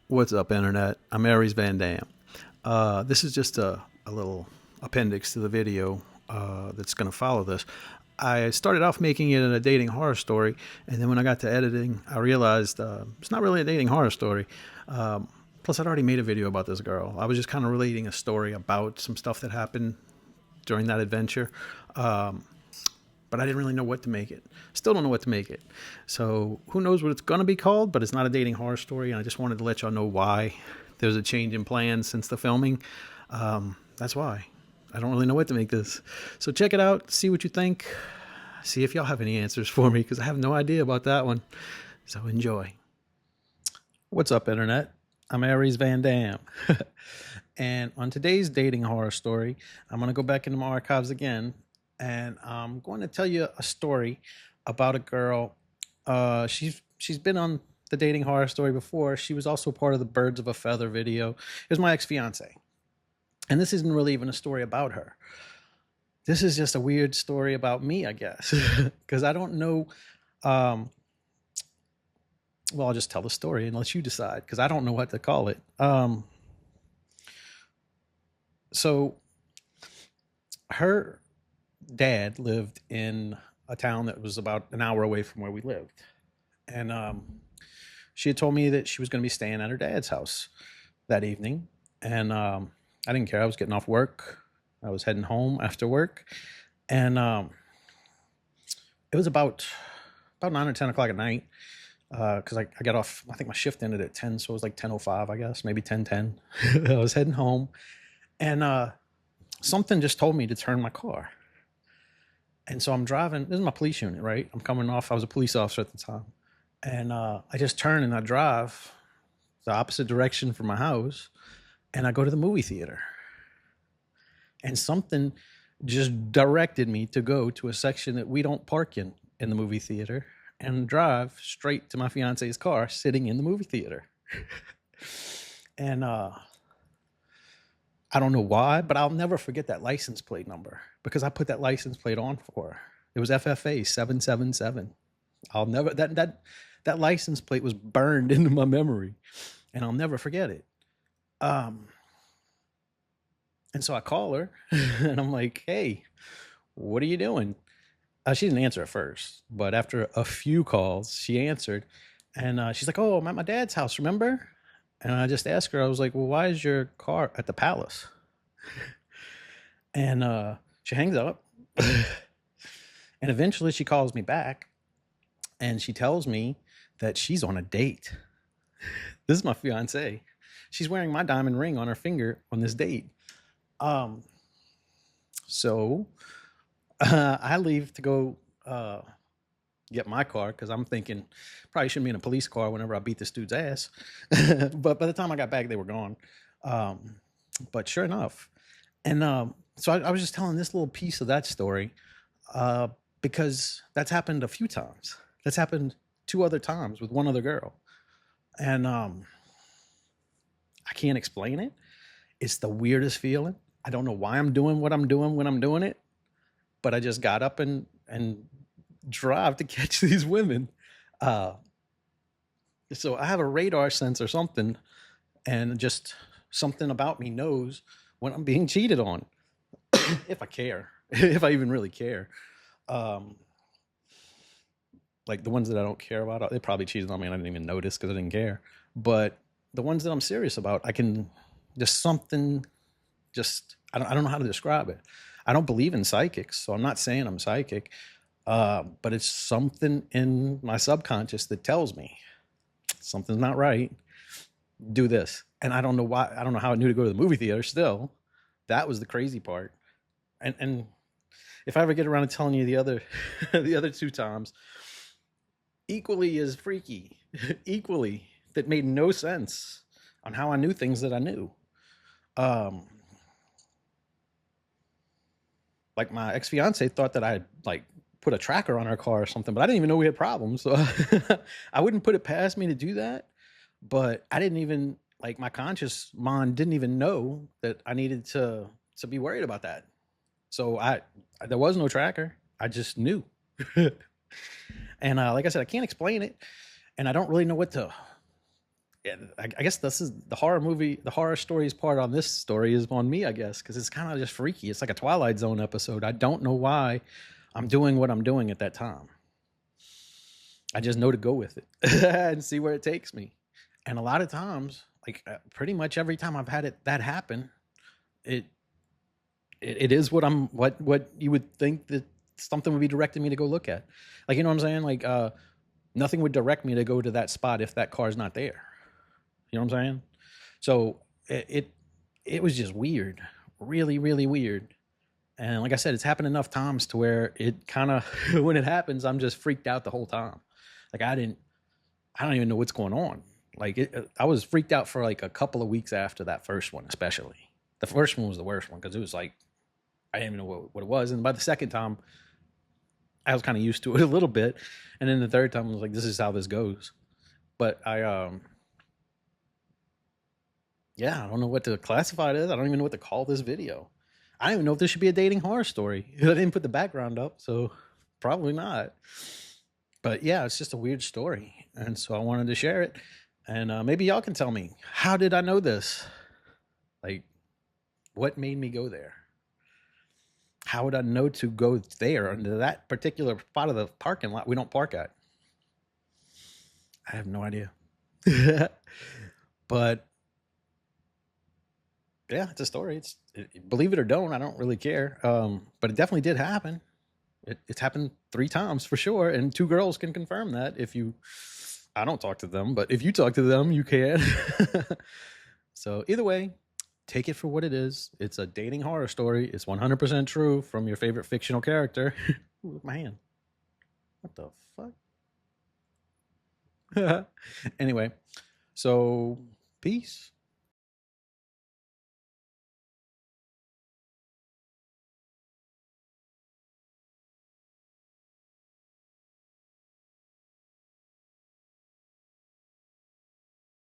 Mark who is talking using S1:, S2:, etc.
S1: What's up, Internet? I'm Aries Van Dam. This is just a little appendix to the video that's going to follow this. I started off making it a dating horror story, and then when I got to editing, I realized it's not really a dating horror story. Plus, I'd already made a video about this girl. I was just kind of relating a story about some stuff that happened during that adventure. But I didn't really know what to make it. Still don't know what to make it. So who knows what it's going to be called, but it's not a dating horror story. And I just wanted to let y'all know why there's a change in plans since the filming. That's why. I don't really know what to make this. So check it out. See what you think. See if y'all have any answers for me, because I have no idea about that one. So enjoy. What's up, Internet? I'm Aries Van Dam. And on today's dating horror story, I'm going to go back into my archives again, and I'm going to tell you a story about a girl. She's been on the dating horror story before. She was also part of the Birds of a Feather video. It was my ex-fiance. And this isn't really even a story about her. This is just a weird story about me, I guess, because I don't know. Well, I'll just tell the story and let you decide, because I don't know what to call it. So her dad lived in a town that was about an hour away from where we lived. And she had told me that she was going to be staying at her dad's house that evening. And I didn't care. I was getting off work. I was heading home after work. And it was about 9 or 10 o'clock at night, because I got off. I think my shift ended at 10, so it was like 10:05, I guess, maybe 10:10. I was heading home, and something just told me to turn my car. And so I'm driving. This is my police unit, right? I'm coming off. I was a police officer at the time. And I just turn and I drive the opposite direction from my house, and I go to the movie theater. And something just directed me to go to a section that we don't park in the movie theater, and drive straight to my fiance's car sitting in the movie theater. And I don't know why, but I'll never forget that license plate number, because I put that license plate on for her. It was FFA 777. I'll never that license plate was burned into my memory, and I'll never forget it. And so I call her and I'm like, "Hey, what are you doing?" She didn't answer at first, but after a few calls, she answered, and she's like, "Oh, I'm at my dad's house, remember?" And I just asked her, I was like, "Well, why is your car at the palace?" And she hangs up. And eventually she calls me back, and she tells me that she's on a date. This is my fiance. She's wearing my diamond ring on her finger on this date. Um, so I leave to go get my car, because I'm thinking probably shouldn't be in a police car whenever I beat this dude's ass. But by the time I got back, they were gone. But sure enough. And so I was just telling this little piece of that story because that's happened a few times. That's happened 2 other times with one other girl. And I can't explain it. It's the weirdest feeling. I don't know why I'm doing what I'm doing when I'm doing it, but I just got up and drive to catch these women. So I have a radar sense or something, and just something about me knows when I'm being cheated on, if I care, if I even really care. Like the ones that I don't care about, they probably cheated on me and I didn't even notice because I didn't care. But the ones that I'm serious about, I can just something, just I don't know how to describe it. I don't believe in psychics, so I'm not saying I'm psychic, but it's something in my subconscious that tells me something's not right. Do this, and I don't know why. I don't know how I knew to go to the movie theater. Still, that was the crazy part. And if I ever get around to telling you the other the other 2 times, equally as freaky, equally that made no sense on how I knew things that I knew. Um, like my ex fiance thought that I had like put a tracker on our car or something, but I didn't even know we had problems. So I wouldn't put it past me to do that. But I didn't even, like, my conscious mind didn't even know that I needed to be worried about that. So there was no tracker. I just knew. And like I said, I can't explain it, and I don't really know what to. I guess this is the horror movie. The horror stories part on this story is on me, I guess, because it's kind of just freaky. It's like a Twilight Zone episode. I don't know why I'm doing what I'm doing at that time. I just know to go with it and see where it takes me. And a lot of times, like pretty much every time I've had that happen, it it is what you would think that something would be directing me to go look at. Like, you know what I'm saying? Like nothing would direct me to go to that spot if that car's not there. You know what I'm saying? So it was just weird, really, really weird. And like I said, it's happened enough times to where it kind of when it happens, I'm just freaked out the whole time. Like I don't even know what's going on. Like I was freaked out for like a couple of weeks after that first one, especially. The first one was the worst one because it was like I didn't even know what it was. And by the second time, I was kind of used to it a little bit. And then the third time I was like, this is how this goes. But yeah, I don't know what to classify it as. I don't even know what to call this video. I don't even know if this should be a dating horror story. I didn't put the background up, so probably not. But yeah, it's just a weird story. And so I wanted to share it. And maybe y'all can tell me, how did I know this? Like, what made me go there? How would I know to go there into that particular spot of the parking lot we don't park at? I have no idea. But yeah, it's a story. Believe it or don't, I don't really care. But it definitely did happen. It's happened 3 times for sure, and 2 girls can confirm that. I don't talk to them, but if you talk to them, you can. So either way, take it for what it is. It's a dating horror story. It's 100% true from your favorite fictional character. Ooh, look at my hand. What the fuck? Anyway, so peace.